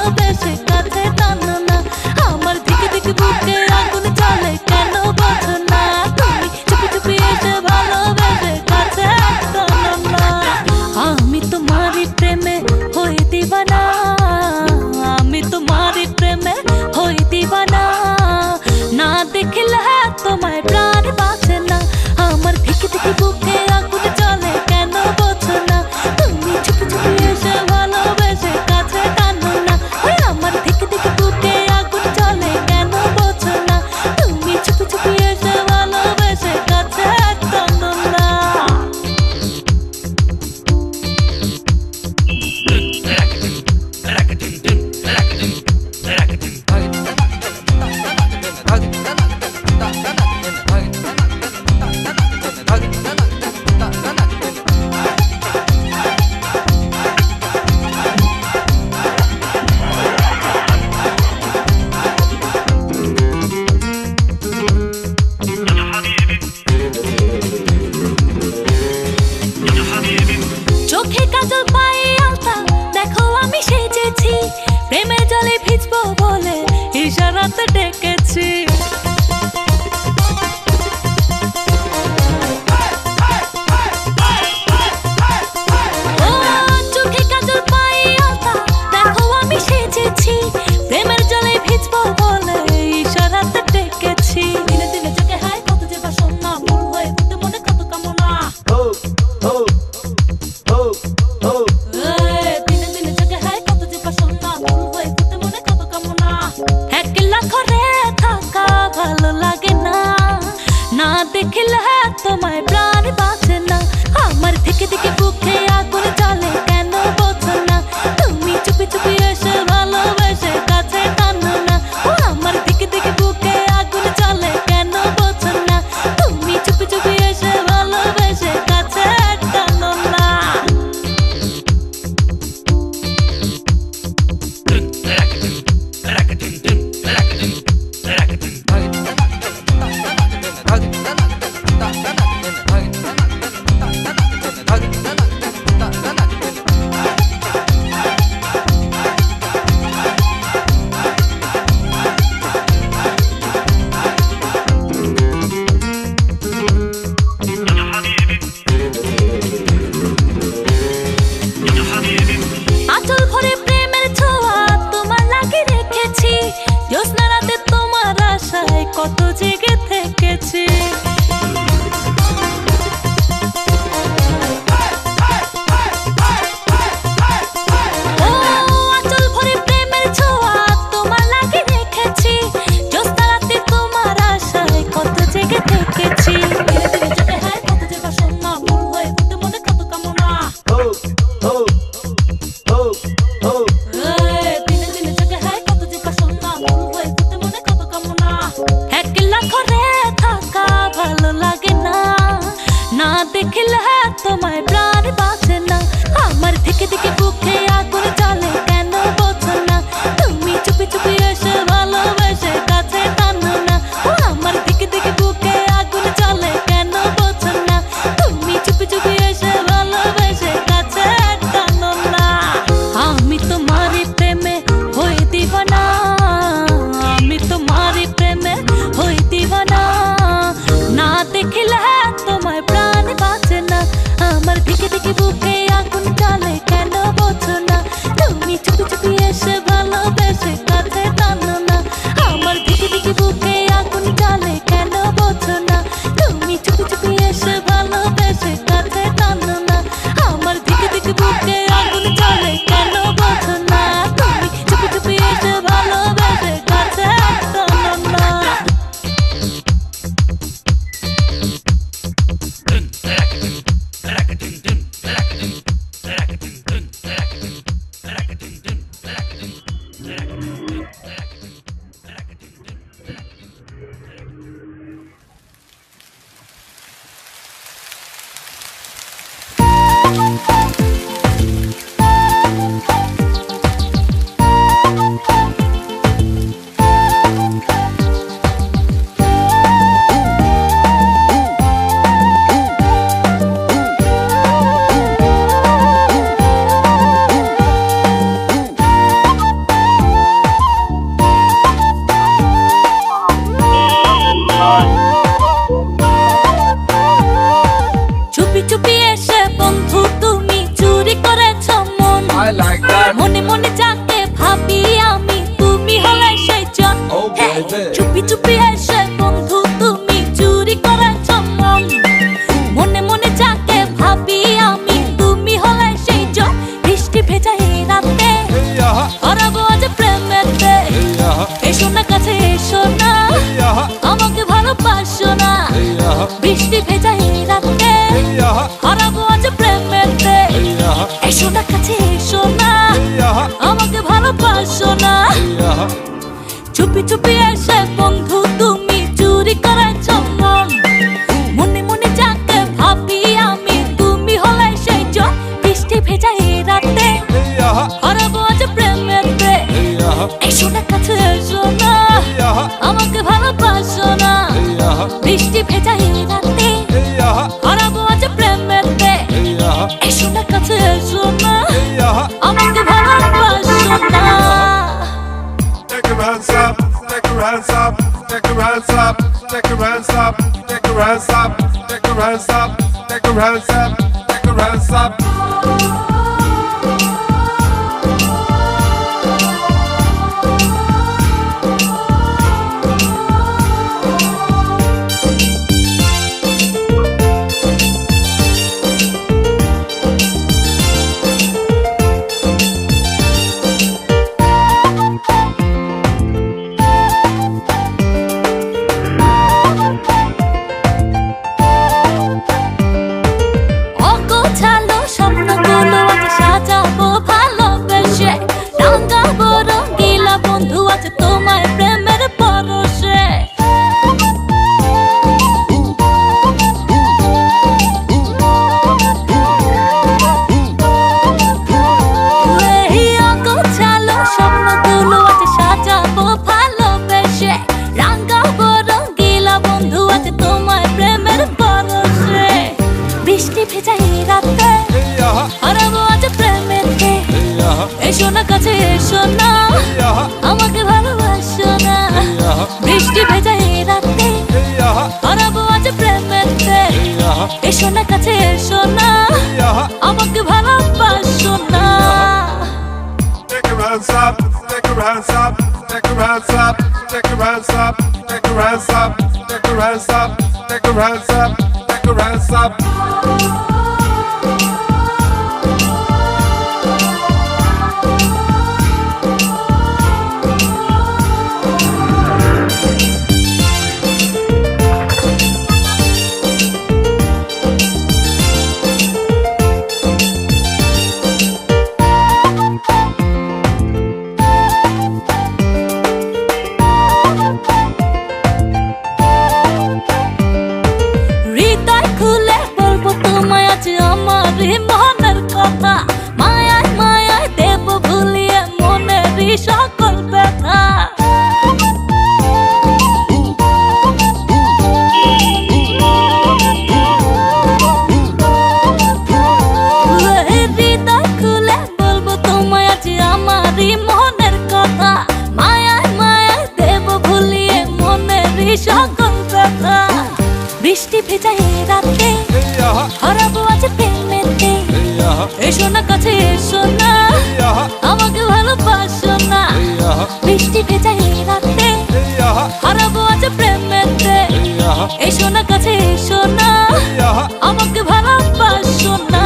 ভালোবেসে কাছে টানো না। আমার দিকে দিকে বুকে আগুন জ্বলে কেন বোঝো না? তুমি চুপি চুপি এসে ভালোবেসে কাছে টানো না। আমি তোমারই প্রেমে হয়ে দিবানা, আমি তোমারই প্রেমে হয়ে দিবানা। না দেখলে তোমায় প্রাণ বাঁচে না। আমার দিকে দিকে বুকে আগুন জ্বলে কেন বোঝো না? তুমি চুপি চুপি এসে ভালোবেসে কাছে টানো না। আমার দিকে দিকে বুকে আগুন জ্বলে কেন বোঝো না? তুমি চুপি চুপি এসে ভালোবেসে কাছে টানো না। চোখে কাজল পায়ে আলতা, দেখো আমি সেজেছি। প্রেমের জলে ভিজবো বলে ইশারাতে ডেকেছি। ও চোখে কাজল পায়ে আলতা, দেখো আমি সেজেছি। প্রেমের জলে ভিজবো বলে ইশারাতে ডেকেছি। দিনে দিনে চোখে হায় কত যে বাসনা, ভুল হয়ে উঠতে মনে কত কামনা। দিনে দিনে চোখে হায় কত যে বাসনা, ভুল হয়ে চুপি চুপি এসে বন্ধু তুমি চুরি করেছ মন, মনে মনে যাকে ভাবি আমি তুমি হলে সেই জন। বৃষ্টি ভেজা এই রাতে হারাবো আজ প্রেমেতে, এসো না কাছে এসো না, আমাকে ভালোবাসো না। বৃষ্টি ভেজা এই রাতে হারাবো আজ প্রেমেতে, এসো না কাছে এসো না, আমাকে ভালোবাসো না। চুপি চুপি এসে বন্ধু তুমি চুরি করেছ মন, মনে মনে যাকে ভাবি আমি তুমি হলে সেই জন। বৃষ্টি ভেজা এই রাতে হারাবো আজ প্রেমেতে, এসো না কাছে এসো না, আমাকে ভালোবাসো না। বৃষ্টি ভেজা এই রাতে হারাবো আজ প্রেমেতে, এসো না কাছে এসো না, আমাকে ভালোবাসো না। Take your hands up, take your hands up, take your hands up, take your hands up, take your hands up, take your hands up, take your hands up, take your hands up. এসো না কাছে এসো না, আমাকে ভালোবাসো না। বৃষ্টি ভেজা এই রাতে হারাবো আজ প্রেমেতে, এসো না কাছে এসো না, আমাকে ভালোবাসো না। Take your hands up, take your hands up, take your hands up, take your hands up, take your hands up, take your hands up, take your hands up, take your hands up. মনের কথা মায়ায় মায়ায় দেব ভুলিয়ে মনেরই সকল ব্যথা। হৃদয় খুলে বলবো তোমায় আজ আমারই মনের কথা, মায়ায় মায়ায় দেব ভুলিয়ে মনেরই সকল ব্যথা। বৃষ্টি ভেজা এই রাতে হারাবো আজ প্রেমেতে, এসো না কাছে এসো না, আমাকে ভালোবাসো না। বৃষ্টি ভেজা এই রাতে হারাবো আজ প্রেমেতে, এসো না কাছে এসো না, আমাকে ভালোবাসো না।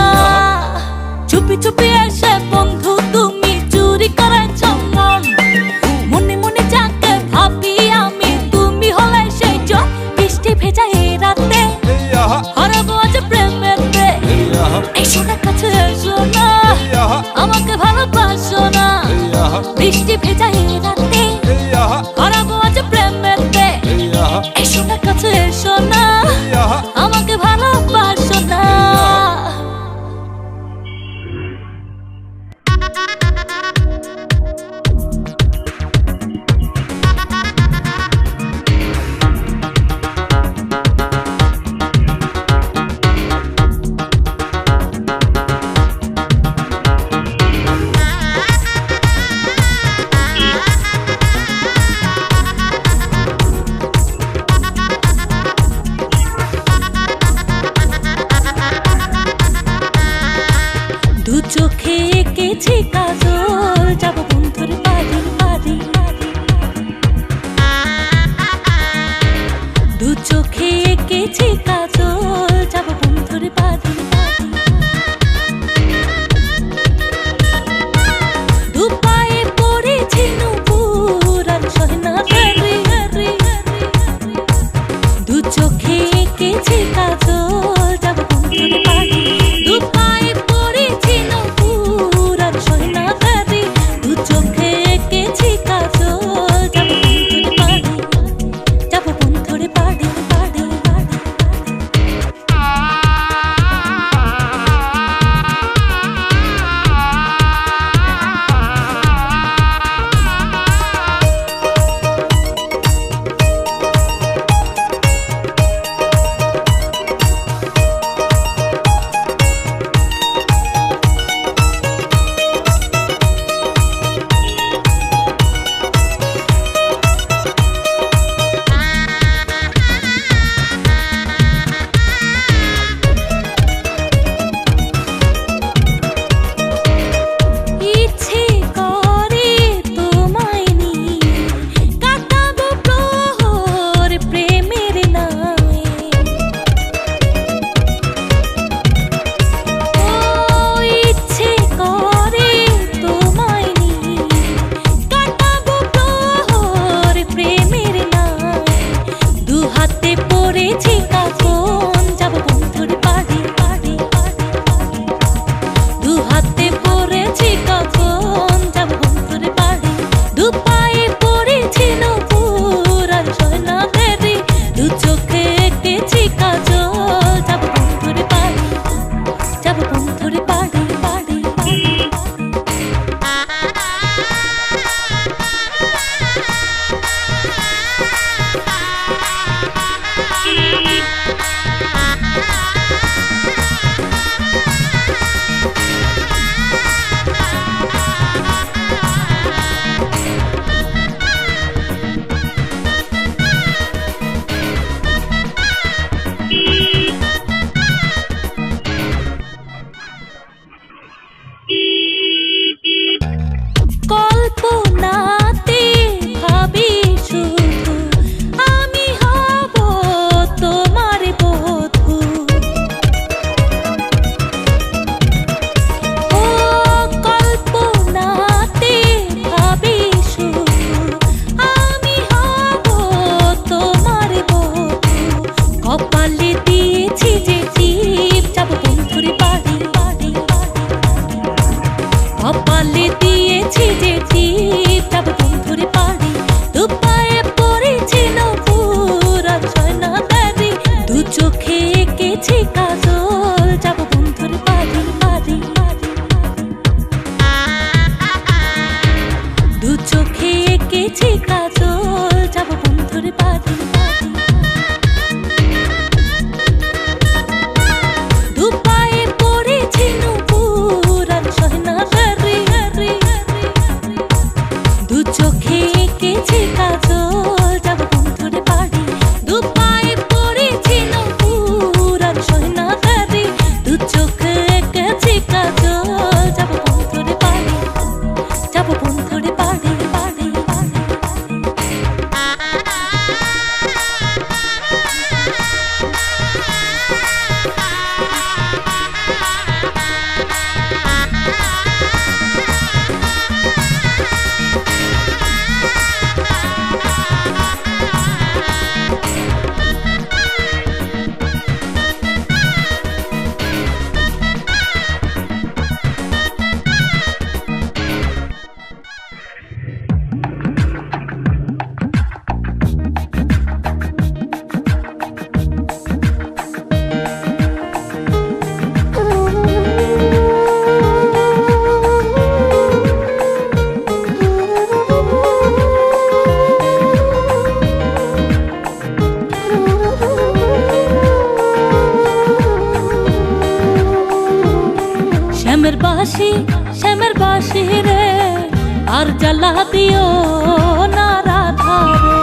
চুপি চুপি এসে বন্ধু তুমি চুরি করেছ মন, মনে মনে যাকে ভাবি আমি তুমি হলে সেই জন। বৃষ্টি ভেজা এই রাতে হারাবো আজ প্রেমেতে, এসো না কাছে এসো না, আমাকে ভালোবাসো না। বৃষ্টি ভেজা এই রাতে হারাবো আজ প্রেমেতে, এসো না কাছে এসো না, আমাকে ভালোবাসো না। দু চোখে এঁকেছি কাজল, যাব বন্ধুর বাড়ি। দু পায়ে পড়েছি নূপুর আর সহেনা দাড়ি। দু চোখে এঁকেছি কাজল, যাব বন্ধুর বাড়ি। দু পায়ে পড়েছি নূপুর আর সহেনা দাড়ি। দু চোখে এঁকেছি কাজল, যাব বন্ধুর বাড়ি, যাব বন্ধুর বাড়ি। শ্যামের বাঁশি রে, আর জ্বালা দিও না রাধা রে।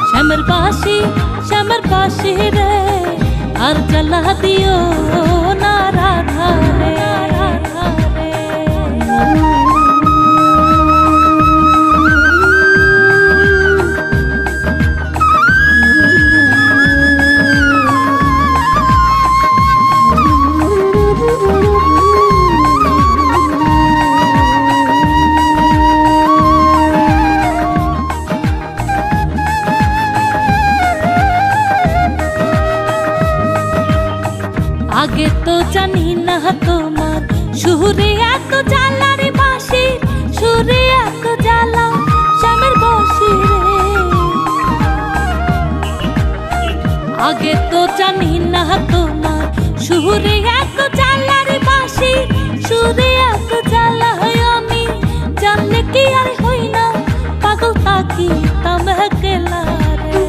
শ্যামের বাঁশি রে, আর জ্বালা দিও না রাধা রে। আগে তো জানি না তোমার সুরে এত জ্বালা রে বাঁশি, সুরে এত জ্বালা শ্যামের বাঁশি রে। আগে তো জানি না তোমার সুরে এত জ্বালা রে বাঁশি, সুরে এত জ্বালা। আমি জানলে কি আর হই না পাগল, তাকি তামকেলা রে।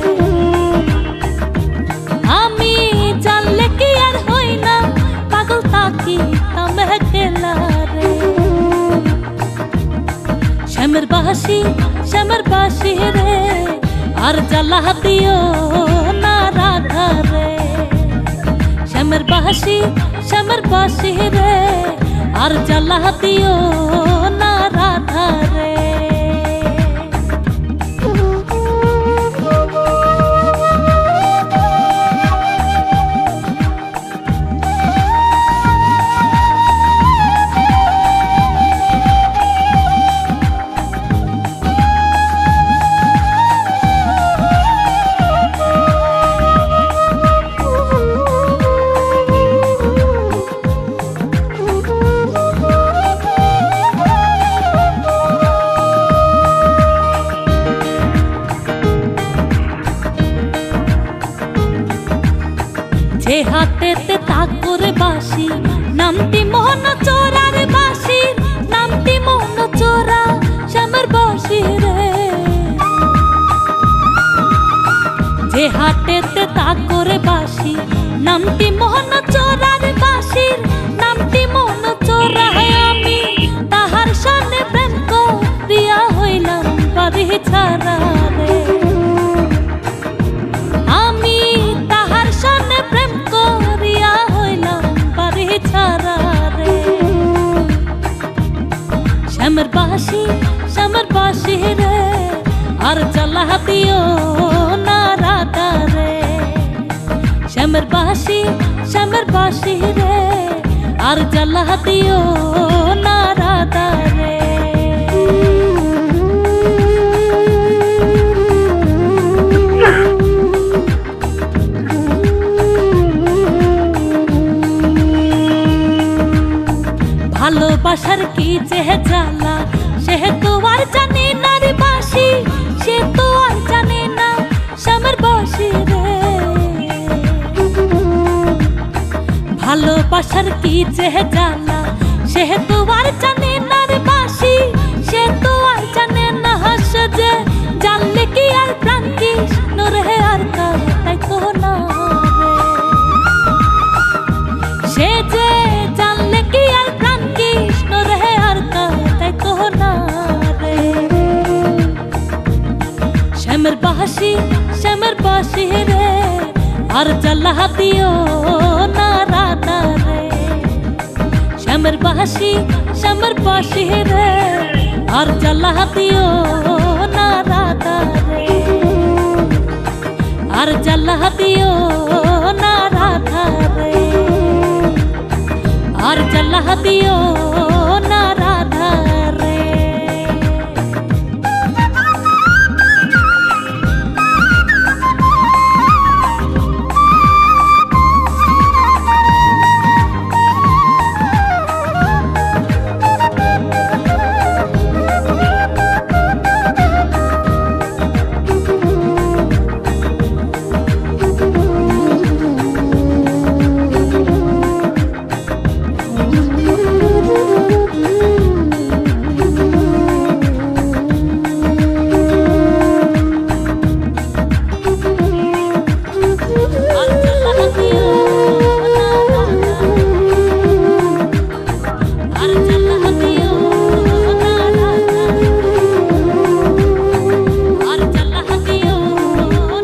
আমি জানলে কি আর হই না পাগল, তাকি তামকেলা রে। শ্যামের বাঁশি রে, আর জ্বালা দিও না রাধা রে। শ্যামের বাঁশি রে, আর জ্বালা দিও না রাধা রে। যে হাতেতে তাকুর বাঁশি, নামটি মোহন চোরার বাঁশি, নামটি মোহন চোরা শ্যামের বাঁশি রে। যে হাতেতে তাকুর বাঁশি, নামটি মোহন চোরার বাঁশি, নামটি মোহন চোরা। আমি তাহার সনে প্রেম করিয়া হইলাম বাড়ি ছাড়া রে। আমি তাহার সনে প্রেম করিয়া হইলাম বাড়ি ছাড়া রে। শ্যামের বাঁশি রে, আর জ্বালা দিও না রাধা রে। শ্যামের বাঁশি রে, আর জ্বালা দিও না রাধা রে। ভালোবাসার কি যে জ্বালা, সে তো আর জানে না রে বাঁশি, সে তো আর জানে না শ্যামের বাঁশি রে। ভালোবাসার কি যে জ্বালা, সে তো আর জানে না রে বাঁশি, সে তো আর শ্যামের বাঁশি শ্যামের বাঁশি রে আর জ্বালা দিও না রাধা রে শ্যামের বাঁশি রে আর জ্বালা দিও না রাধা রে আর জ্বালা দিও না রাধা রে আর জ্বালা দিও